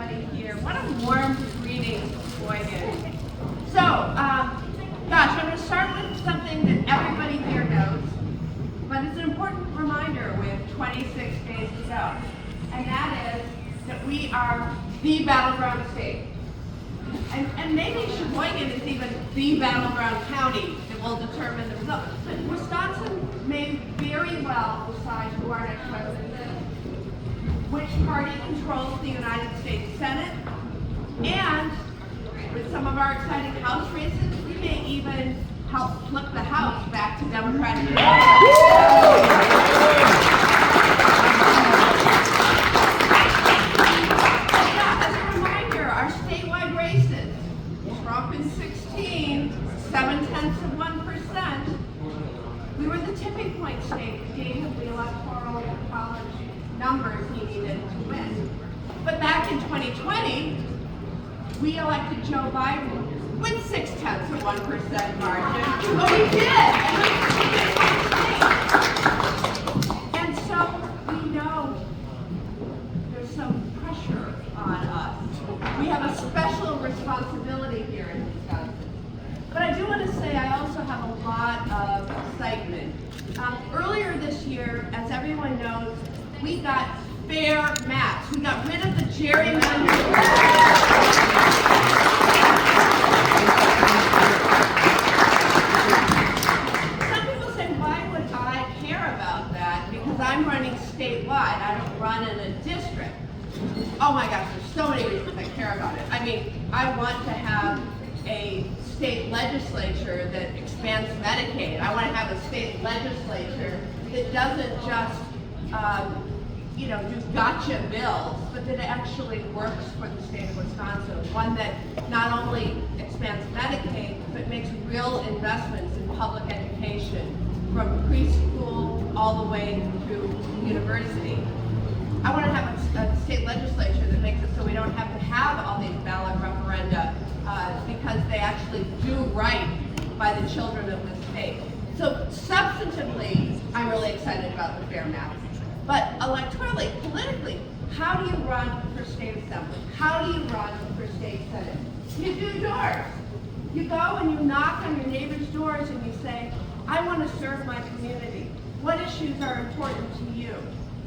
everybody here. What a warm greeting, Sheboygan. So, gosh, I'm going to start with something that everybody here knows, but it's an important reminder with 26 days to go, and that is that we are the battleground state. And maybe Sheboygan is even the battleground county that will determine the results. But Wisconsin may very well decide who our next president is, which party controls the United States Senate, and with some of our exciting House races, we may even help flip the House back to Democratic. As a reminder, our statewide races, Trump in 16, 0.7%. We were the tipping point state that gave him the electoral college numbers he needed to win. But back in 2020, we elected Joe Biden with 0.6% margin. But we did! And so we know there's some pressure on us. We have a special responsibility here in Wisconsin. But I do want to say I also have a lot of excitement. Earlier this year, as everyone knows, we got fair maps. We got rid of the gerrymandering. Some people say, why would I care about that? Because I'm running statewide. I don't run in a district. Oh my gosh, there's so many reasons I care about it. I mean, I want to have a state legislature that expands Medicaid. I want to have a state legislature that doesn't just do gotcha bills, but that actually works for the state of Wisconsin. One that not only expands Medicaid, but makes real investments in public education from preschool all the way through university. I want to have a state legislature that makes it so we don't have to have all these ballot referenda because they actually do right by the children of the state. So substantively, I'm really excited about the fair map. But electorally, politically, how do you run for state assembly? How do you run for state senate? You do doors. You go and you knock on your neighbor's doors and you say, I want to serve my community. What issues are important to you?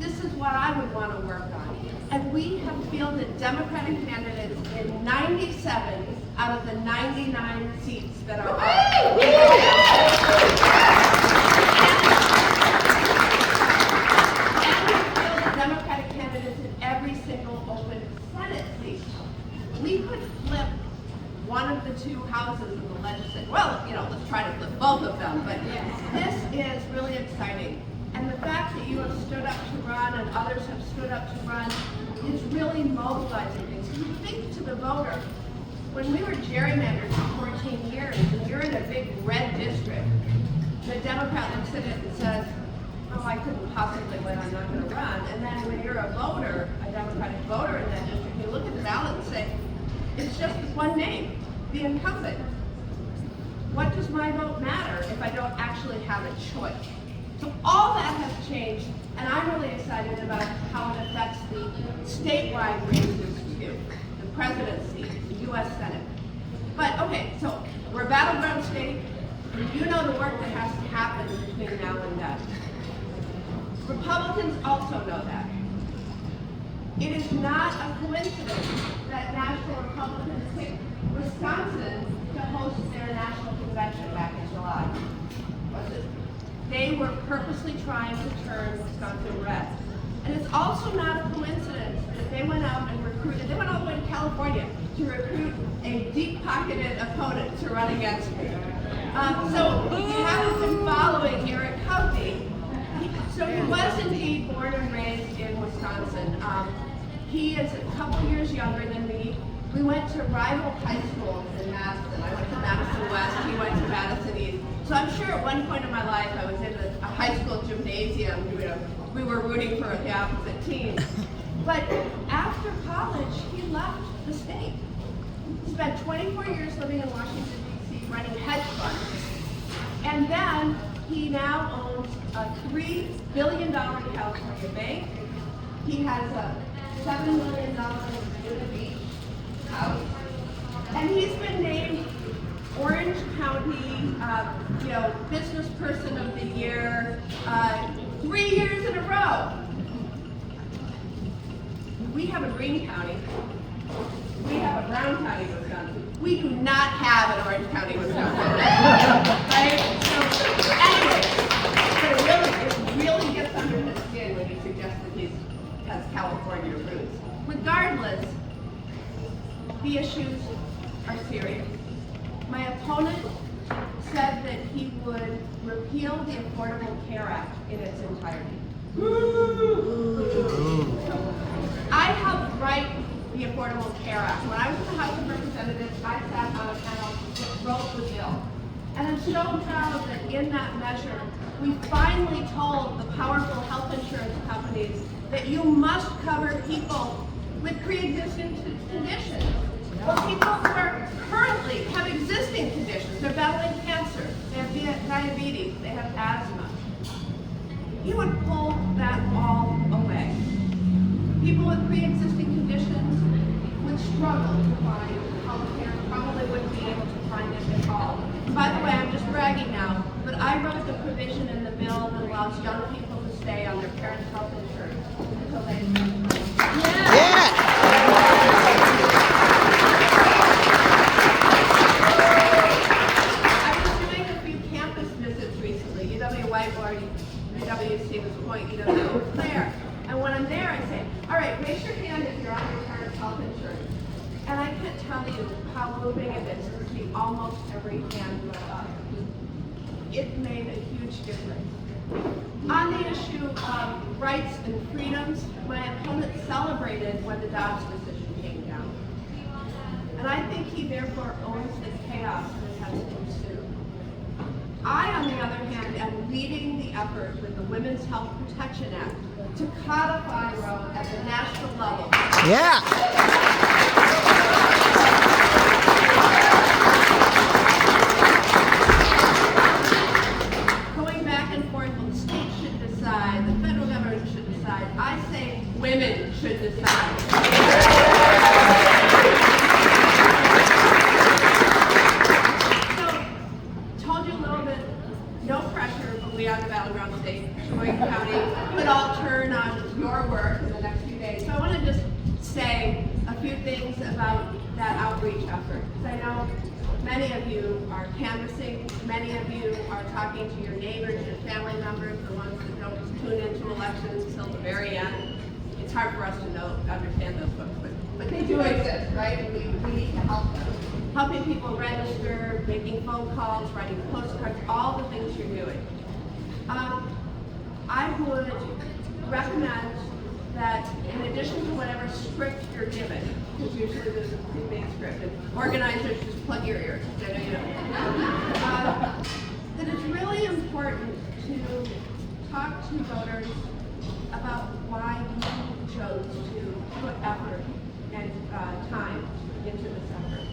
This is what I would want to work on. And we have fielded Democratic candidates in 97 out of the 99 seats that are up. Democratic candidates in every single open Senate seat. We could flip one of the two houses of the legislature. Well, let's try to flip both of them, but this is really exciting. And the fact that you have stood up to run and others have stood up to run is really mobilizing things. You think to the voter, when we were gerrymandered for 14 years and you're in a big red district, the Democrat looks at it and says, oh, I couldn't possibly win, I'm not going to run. And then when you're a voter, a Democratic voter in that district, you look at the ballot and say, it's just one name, the incumbent. What does my vote matter if I don't actually have a choice? So all that has changed, and I'm really excited about how it affects the statewide races too, the presidency, the U.S. Senate. But okay, so we're a battleground state, and you know the work that has to happen between now and then. Republicans also know that. It is not a coincidence that National Republicans picked Wisconsin to host their national convention back in July. Was it? They were purposely trying to turn Wisconsin red. And it's also not a coincidence that they went out and recruited, they went all the way to California to recruit a deep-pocketed opponent to run against me. So if you haven't been following Eric County, so he was indeed born and raised in Wisconsin. He is a couple years younger than me. We went to rival high schools in Madison. I went to Madison West, he went to Madison East. So I'm sure at one point in my life I was in a high school gymnasium, we were rooting for the opposite team. But after college, he left the state. He spent 24 years living in Washington, D.C., running hedge funds. And then he now owns a $3 billion California bank. He has a $7 million in Laguna Beach we have a green county, we have a brown county, Wisconsin. We do not have an orange county, Wisconsin. Right? So anyway, but it really gets under his skin when you suggest that he has California roots. Regardless, the issues are serious. My opponent said that he would repeal the Affordable Care Act in its entirety. I helped write the Affordable Care Act. When I was in the House of Representatives, I sat on a panel that wrote the bill. And I'm so proud that in that measure, we finally told the powerful health insurance companies that you must cover people with pre-existing conditions. Well, people who are currently have existing conditions. They're battling cancer, they have diabetes, they have asthma. You would pull that all away. People with pre-existing conditions would struggle to find health care, probably wouldn't be able to find it at all. By the way, I'm just bragging now, but I wrote the provision in the bill that allows young people to stay on their parents' health insurance until they... Yeah! UWC was point, UW Claire. And when I'm there, I say, all right, raise your hand if you're on your parents' health insurance. And I can't tell you how moving it is to see almost every hand go up. It made a huge difference. On the issue of rights and freedoms, my opponent celebrated when the Dobbs decision came down. And I think he therefore owns the chaos that has ensued. I, on the other hand, am leading the effort with the Women's Health Protection Act to codify Roe at the national level. Yeah. Going back and forth, well, the state should decide, the federal government should decide. I say women should decide. We are the battleground state, Sheboygan County, could all turn on your work in the next few days. So I want to just say a few things about that outreach effort. Because I know many of you are canvassing, many of you are talking to your neighbors, your family members, the ones that don't tune into elections until the very end. It's hard for us to understand those folks, but they do exist, right? And we need to help them. Helping people register, making phone calls, writing postcards, all the things you're doing. I would recommend that in addition to whatever script you're given, because usually there's a pre-made script, and organizers just plug your ears, I know you don't. That it's really important to talk to voters about why you chose to put effort and time into this effort.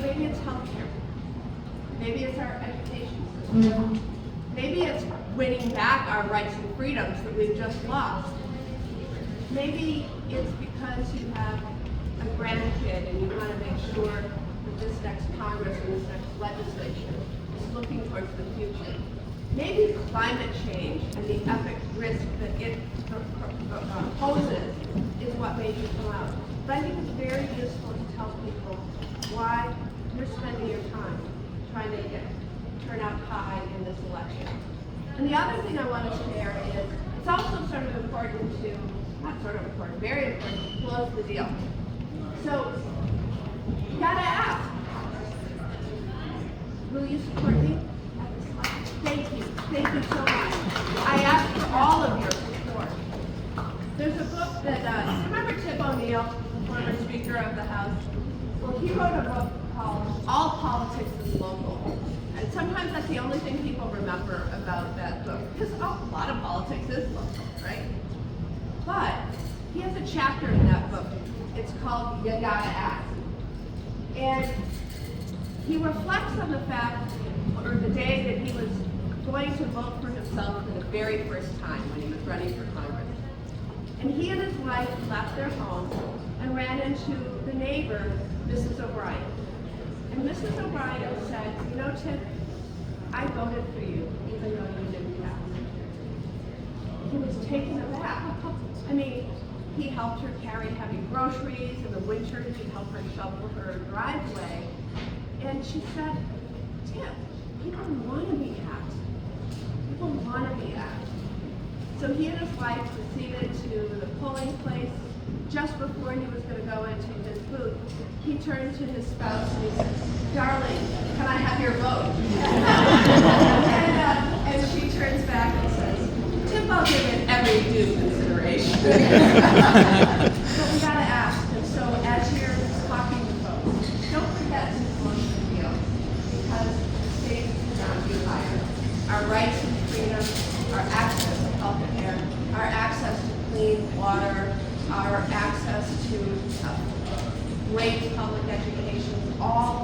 Maybe it's healthcare. Maybe it's our education system. Maybe it's winning back our rights and freedoms that we've just lost. Maybe it's because you have a grandkid and you want to make sure that this next Congress and this next legislature is looking towards the future. Maybe climate change and the epic risk that it poses is what made you come out. But I think it's very useful to tell people why you're spending your time trying to get turnout high in this election. And the other thing I want to share is it's also sort of important to, not sort of important, very important to close the deal. So, you gotta ask, will you support me at this election? Thank you so much. I ask for all of your support. There's a book that, remember Tip O'Neill, former Speaker of the House? Well, he wrote a book called All Politics is Local. And sometimes that's the only thing people remember about that book, because a lot of politics is local, right? But he has a chapter in that book. It's called You Gotta Ask. And he reflects on the fact, or the day that he was going to vote for himself for the very first time when he was running for Congress. And he and his wife left their home and ran into the neighbor, Mrs. O'Brien. And Mrs. O'Brien said, you know, Tim, I voted for you, even though you didn't pass. He was taken aback. I mean, He helped her carry heavy groceries. In the winter, he'd help her shovel her driveway. And she said, Tim, people want to be asked. People want to be asked. So he and his wife proceeded to the polling place. Just before he was going to go into his booth, he turned to his spouse and he said, darling, can I have your vote? and she turns back and says, Tim, I'll give it every due consideration. But we got to ask, and so as you're talking to folks, don't forget to close the field, because the state cannot be higher. Our rights and freedoms, our access to health care, our access to clean water, our access to great public education, all